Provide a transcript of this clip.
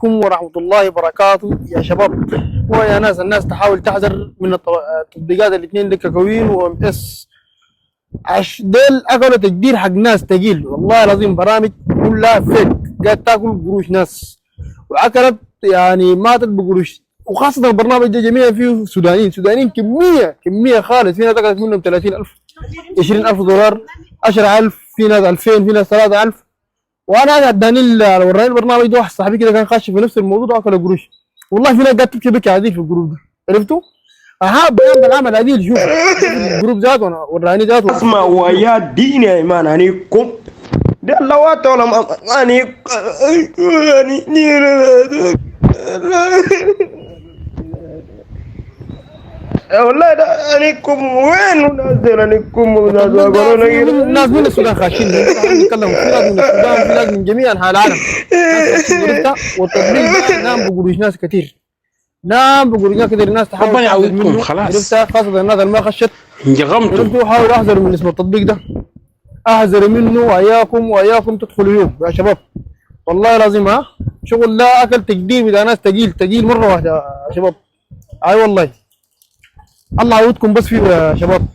عليكم ورحمة الله وبركاته يا شباب. ويا ناس الناس تحاول تحذر من التطبيقات الاثنين دي، كوين وام اس. ديل اكلوا تقدير حق ناس تقيل، والله العظيم برامج كلها فيك، قاعد تاكل قروش ناس واكلت يعني ماتت بقروش. وخاصة البرنامج ده جميع فيه سودانيين كمية خالص. في ناس اكلت منهم 30,000 $20,000 10,000، في ناس 2000، في ناس 3,000. وانا قاعد وراني البرنامج ده، واحد صاحبي كده كان خش في نفس الموضوع ده اكل قروش. والله في ناس قاعد تبكي بكي عديل في الجروب ده، عرفتوا؟ اها بيان بالعمل عديل. شوف الجروب ذاته وراني ذاته. اسمع ويا دين يا ايمان هنيكم ده اللوات ولا اني والله ده انيكم وين نازل انيكم الناس من السودان خاشين نتكلم، في ناس من السودان، في ناس من جميع انحاء العالم. ناس عرفتها. والتطبيق ده نام بقروش ناس كثير، نام بقروش ناس كثير. الناس تحاول ربنا تحذر يعوضكم منه، خلاص. عرفتها. خاصة الناس اللي ما خشت، انجغمتوا. عرفتوا. حاولوا احذروا من اسم التطبيق ده، احذروا منه. واياكم تدخلوا يوم يا شباب، والله العظيم. ها شغل لا اكل تقدير بتاع ناس تقيل مره واحده يا شباب. اي والله الله يعوضكم بس فيه يا شباب.